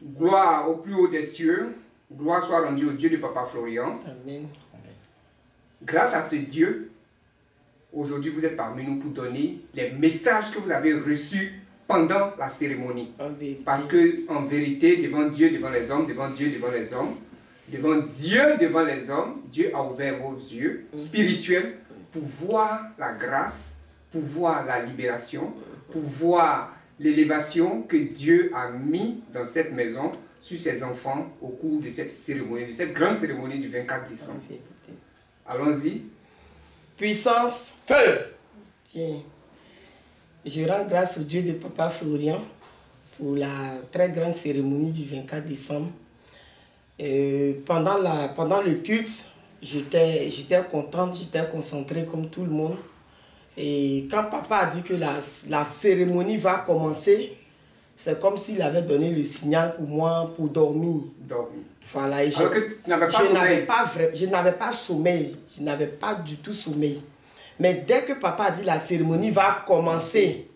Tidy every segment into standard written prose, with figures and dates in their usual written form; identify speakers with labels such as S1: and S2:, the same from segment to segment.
S1: Gloire au plus haut des cieux. Gloire soit rendue au Dieu de Papa Florian.
S2: Amen.
S1: Grâce à ce Dieu, aujourd'hui vous êtes parmi nous pour donner les messages que vous avez reçus pendant la cérémonie. Parce que en vérité, devant Dieu, devant les hommes, devant Dieu, devant les hommes, devant Dieu, devant les hommes, Dieu a ouvert vos yeux spirituels pour voir la grâce, pour voir la libération, pour voir l'élévation que Dieu a mis dans cette maison sur ses enfants au cours de cette cérémonie, de cette grande cérémonie du 24 décembre. Allons-y.
S2: Puissance.
S3: Feu.
S2: Bien. Je rends grâce au Dieu de Papa Florian pour la très grande cérémonie du 24 décembre. Pendant le culte, j'étais contente, j'étais concentrée comme tout le monde. Et quand Papa a dit que la cérémonie va commencer, c'est comme s'il avait donné le signal pour moi pour dormir. Voilà, et
S1: alors que tu n'avais pas sommeil.
S2: Je n'avais pas sommeil, je n'avais pas du tout sommeil. Mais dès que Papa a dit la cérémonie va commencer,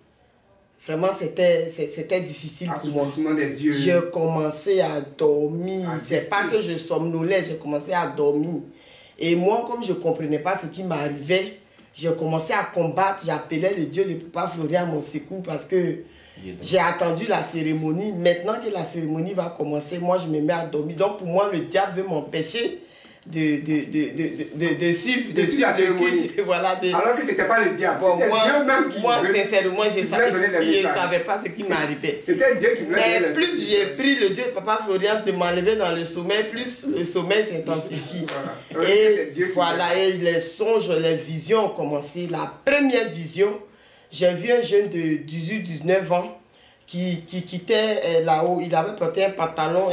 S2: vraiment c'était difficile pour moi.
S1: Des yeux.
S2: J'ai commencé à dormir. C'est pas que je somnolais, j'ai commencé à dormir. Et moi, comme je ne comprenais pas ce qui m'arrivait, j'ai commencé à combattre. J'appelais le Dieu de Papa Florian à mon secours parce que j'ai attendu la cérémonie. Maintenant que la cérémonie va commencer, moi je me mets à dormir. Donc pour moi, le diable veut m'empêcher de suivre
S1: la cérémonie.
S2: Voilà,
S1: alors que ce n'était pas le diable,
S2: bon,
S1: c'était Dieu même qui
S2: moi sincèrement, je ne savais pas ce qui m'arrivait.
S1: C'était Dieu qui voulait.
S2: Mais plus j'ai pris le Dieu de Papa Florian de m'enlever dans le sommeil, plus le sommeil s'intensifie.
S1: Voilà.
S2: Et voilà, et les songes, les visions ont commencé. La première vision, j'ai vu un jeune de 18-19 ans qui quittait là-haut. Il avait porté un pantalon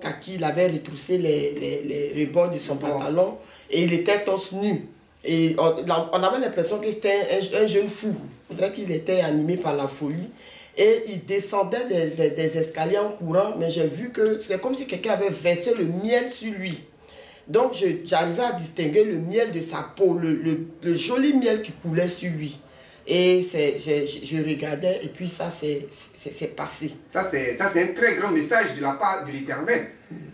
S2: kaki, il avait retroussé les rebords de son pantalon et il était torse nu. Et on avait l'impression que c'était un jeune fou. On dirait qu'il était animé par la folie. Et il descendait des escaliers en courant, mais j'ai vu que c'est comme si quelqu'un avait versé le miel sur lui. Donc j'arrivais à distinguer le miel de sa peau, le joli miel qui coulait sur lui. Et je regardais et puis ça s'est passé.
S1: Ça c'est un très grand message de la part de l'Éternel.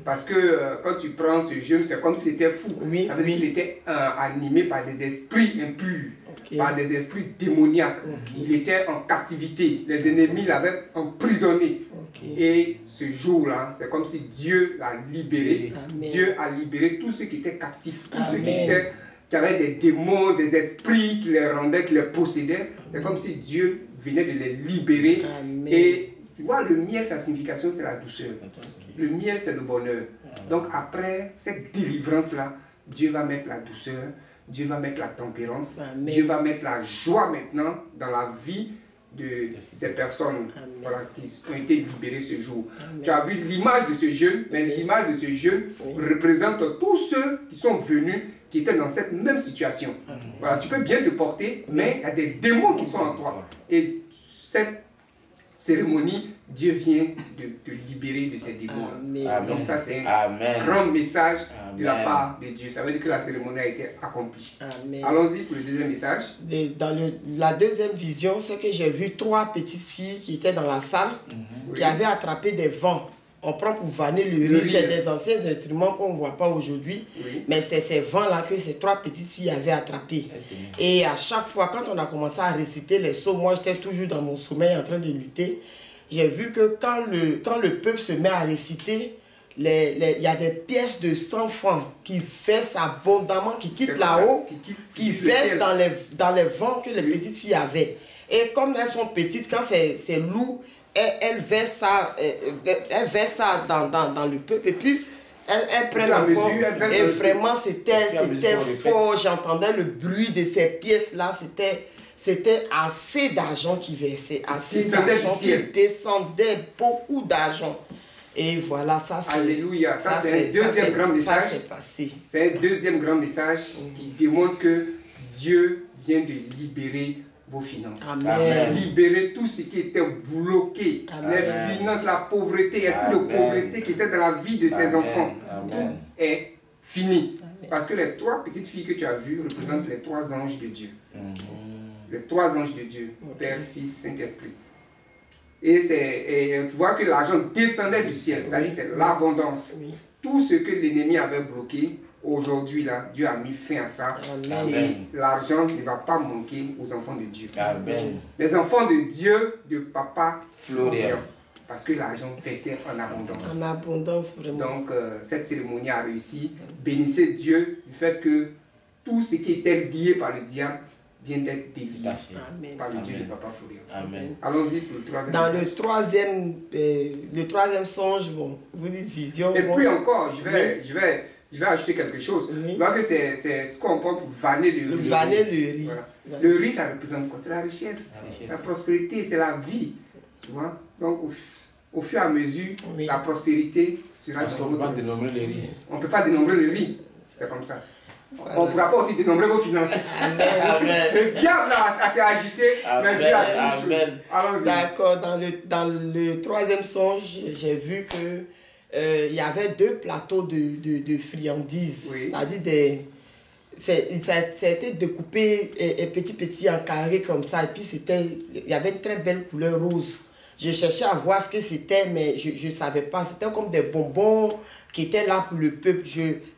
S1: Parce que quand tu prends ce jeune, c'est comme s'il était fou. Ça veut dire qu'il était animé par des esprits impurs, par des esprits démoniaques. Il était en captivité. Les ennemis l'avaient emprisonné. Et ce jour-là, c'est comme si Dieu l'a libéré. Amen. Dieu a libéré tous ceux qui étaient captifs, tous ceux qui avaient des démons, des esprits qui les rendaient, qui les possédaient. C'est comme si Dieu venait de les libérer. Amen. Et tu vois, le miel, sa signification, c'est la douceur. Le miel, c'est le bonheur. Donc après cette délivrance-là, Dieu va mettre la douceur, Dieu va mettre la tempérance, Dieu va mettre la joie maintenant dans la vie de ces personnes voilà, qui ont été libérées ce jour. Tu as vu l'image de ce jeune, mais l'image de ce jeune représente tous ceux qui sont venus, qui étaient dans cette même situation. Voilà, tu peux bien te porter, mais il y a des démons qui sont en toi. Et cette cérémonie, Dieu vient de libérer de ces démons. Donc ça c'est un grand message de la part de Dieu. Ça veut dire que la cérémonie a été accomplie. Allons-y pour le deuxième message.
S2: Dans la deuxième vision, c'est que j'ai vu 3 petites filles qui étaient dans la salle, qui avaient attrapé des vents. On prend pour vanner le riz, c'est des anciens instruments qu'on ne voit pas aujourd'hui. Mais c'est ces vents-là que ces 3 petites filles avaient attrapés. Et à chaque fois, quand on a commencé à réciter les psaumes, moi j'étais toujours dans mon sommeil en train de lutter. J'ai vu que quand le peuple se met à réciter, il y a des pièces de 100 francs qui versent abondamment, qui quittent là-haut, qui versent dans les vents que les petites filles avaient. Et comme elles sont petites, quand c'est lourd, elles versent ça, dans le peuple. Et puis, elles prennent encore. Et vraiment, c'était fort. J'entendais le bruit de ces pièces-là. C'était assez d'argent qui versait, assez d'argent qui descendait, beaucoup d'argent. Et voilà, ça c'est...
S1: Alléluia, ça c'est un deuxième grand message.
S2: Ça s'est passé.
S1: C'est un deuxième grand message qui démontre que Dieu vient de libérer vos finances.
S2: Amen.
S1: Libérer tout ce qui était bloqué. Les finances, la pauvreté, l'esprit de pauvreté qui était dans la vie de ses enfants. Est fini. Parce que les 3 petites filles que tu as vues représentent les 3 anges de Dieu. Les 3 anges de Dieu, Père, Fils, Saint-Esprit. Et tu vois que l'argent descendait du ciel, c'est-à-dire c'est l'abondance.
S2: Oui.
S1: Tout ce que l'ennemi avait bloqué, aujourd'hui, là, Dieu a mis fin à ça.
S2: Amen.
S1: Et l'argent ne va pas manquer aux enfants de Dieu.
S3: Amen.
S1: Les enfants de Dieu, de Papa
S3: Florian.
S1: Parce que l'argent versait en abondance.
S2: En abondance, vraiment.
S1: Donc, cette cérémonie a réussi. Bénissez Dieu du fait que tout ce qui était lié par le diable vient d'être délié
S2: Amen.
S1: par le Dieu de
S3: Amen.
S1: Papa Florian.
S3: Amen.
S1: Allons-y pour le troisième
S2: Dans
S1: message.
S2: le troisième songe, bon, vous dites vision.
S1: Et
S2: bon,
S1: puis encore, je vais ajouter quelque chose.
S2: Oui.
S1: Tu vois que c'est ce qu'on prend pour vanner le riz.
S2: vanner le riz.
S1: Voilà. Le riz, ça représente quoi? C'est la richesse,
S3: La richesse.
S1: la prospérité, c'est la vie. Tu vois? Donc, au fur et à mesure,
S2: Oui.
S1: la prospérité sera
S3: Parce
S1: dans
S3: qu'on ne peut pas
S1: votre vie.
S3: dénombrer les riz.
S1: On ne peut pas dénombrer le riz. C'est comme ça.
S2: Voilà.
S1: On ne pourra pas aussi dénombrer vos finances.
S3: Amen.
S1: Le diable a s'est agité, mais Dieu a dit une chose.
S3: Amen.
S1: Allons-y.
S2: D'accord, dans le troisième songe, j'ai vu que il y avait 2 plateaux de friandises.
S1: Oui.
S2: C'est-à-dire ça a été découpé petit en carré comme ça. Et puis il y avait une très belle couleur rose. Je cherchais à voir ce que c'était, mais je ne savais pas. C'était comme des bonbons qui étaient là pour le peuple.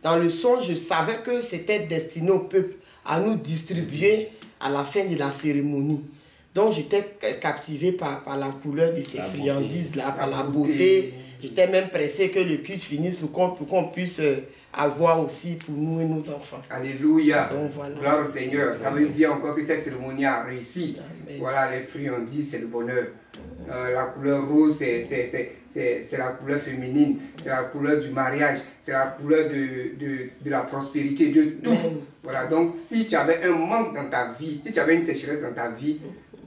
S2: Dans le songe, je savais que c'était destiné au peuple à nous distribuer à la fin de la cérémonie. Donc j'étais captivé par la couleur de ces friandises-là, par la beauté. J'étais même pressé que le culte finisse pour qu'on puisse avoir aussi pour nous et nos enfants.
S1: Alléluia.
S2: Donc, voilà.
S1: Gloire au Seigneur. Ça veut dire encore que cette cérémonie a réussi.
S2: Amen.
S1: Voilà, les friandises, c'est le bonheur. La couleur rose, c'est la couleur féminine. C'est la couleur du mariage. C'est la couleur de la prospérité, de tout.
S2: Amen.
S1: Voilà, donc si tu avais un manque dans ta vie, si tu avais une sécheresse dans ta vie,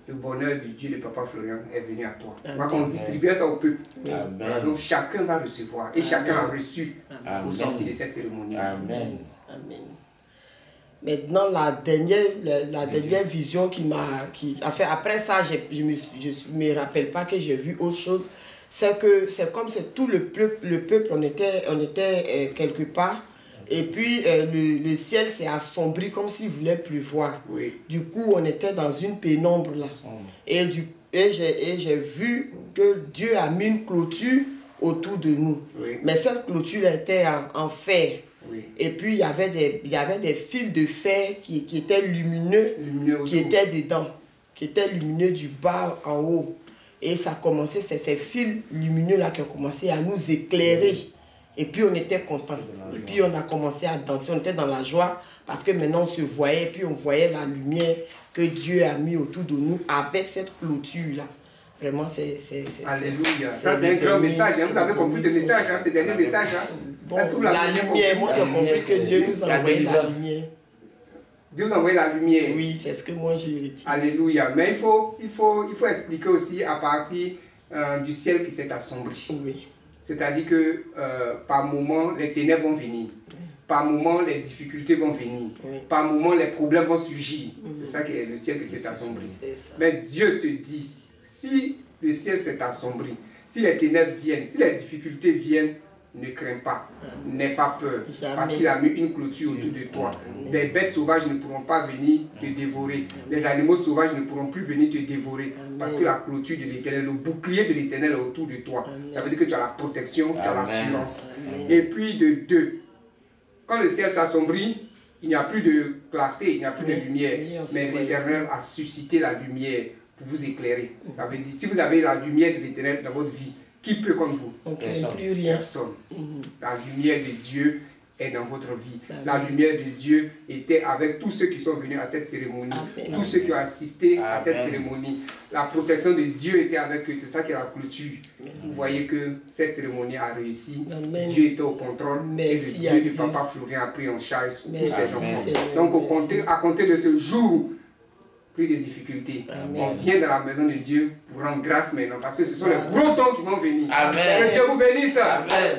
S1: le bonheur du Dieu de Papa Florian est venu à toi. On va qu'on distribuer ça au peuple. Voilà,
S3: Amen.
S1: donc chacun va recevoir et chacun a reçu
S3: Amen.
S1: au sortir de cette cérémonie.
S3: Amen.
S2: Amen. Maintenant, la dernière vision enfin, après ça, je me rappelle pas que j'ai vu autre chose. C'est que c'est comme c'est tout le peuple, on était quelque part. Et puis le ciel s'est assombri comme s'il voulait pleuvoir.
S1: Oui.
S2: Du coup, on était dans une pénombre là. Et j'ai vu que Dieu a mis une clôture autour de nous.
S1: Oui.
S2: Mais cette clôture était en fer.
S1: Oui.
S2: Et puis il y avait des fils de fer qui étaient lumineux,
S1: Lumineux
S2: qui
S1: autour.
S2: étaient dedans, qui étaient lumineux du bas en haut. Et ça commençait, c'est ces fils lumineux là qui ont commencé à nous éclairer. Et puis on était contents. Et puis on a commencé à danser, on était dans la joie parce que maintenant on se voyait, et puis on voyait la lumière que Dieu a mis autour de nous avec cette clôture là. Vraiment, c'est
S1: Alléluia. Ça, c'est un grand message. Hein. Vous avez compris ce message, hein, ce dernier message. Hein.
S2: bon,
S1: Est-ce que vous
S2: la
S1: l'avez
S2: lumière, moi j'ai compris que Dieu nous a
S3: La
S2: envoyé la
S3: délivrance.
S2: lumière.
S1: Dieu vous a envoyé la lumière.
S2: Oui, c'est ce que moi j'ai retenu.
S1: Alléluia. Mais il faut expliquer aussi à partir du ciel qui s'est assombri.
S2: Oui.
S1: C'est-à-dire que par moment, les ténèbres vont venir. Par moment, les difficultés vont venir.
S2: Oui.
S1: Par moment, les problèmes vont surgir. C'est ça qui est le ciel qui s'est assombri.
S2: C'est ça.
S1: Mais Dieu te dit, si le ciel s'est assombri, si les ténèbres viennent, si les difficultés viennent, ne crains pas, n'aie pas peur,
S2: Jamais.
S1: parce qu'il a mis une clôture autour de toi. Des bêtes sauvages ne pourront pas venir te dévorer. Les animaux sauvages ne pourront plus venir te dévorer, parce que la clôture de l'Éternel, le bouclier de l'Éternel est autour de toi. Ça veut dire que tu as la protection, tu as l'assurance. Et puis de deux, quand le ciel s'assombrit, il n'y a plus de clarté, il n'y a plus de lumière.
S2: Oui, on se
S1: Mais
S2: voit.
S1: l'Éternel a suscité la lumière pour vous éclairer. Ça veut dire, si vous avez la lumière de l'Éternel dans votre vie, qui peut contre vous?
S2: On ne craint
S3: Personne.
S2: plus rien.
S1: Personne. La lumière de Dieu est dans votre vie.
S2: Amen.
S1: La lumière de Dieu était avec tous ceux qui sont venus à cette cérémonie,
S2: Amen.
S1: tous ceux qui ont assisté à cette
S3: Amen.
S1: cérémonie. La protection de Dieu était avec eux. C'est ça qui est la clôture. Vous voyez que cette cérémonie a réussi.
S2: Amen.
S1: Dieu était au contrôle.
S2: Merci
S1: et
S2: à
S1: le Dieu de
S2: Dieu.
S1: Papa Florian a pris en charge tous
S2: Merci,
S1: ses enfants.
S2: Seigneur.
S1: Donc
S2: Merci.
S1: à compter de ce jour, plus de difficultés.
S2: Amen.
S1: On vient dans la maison de Dieu pour rendre grâce maintenant parce que ce sont les gros dons qui vont venir.
S3: Amen.
S1: Que Dieu vous bénisse.
S3: Amen.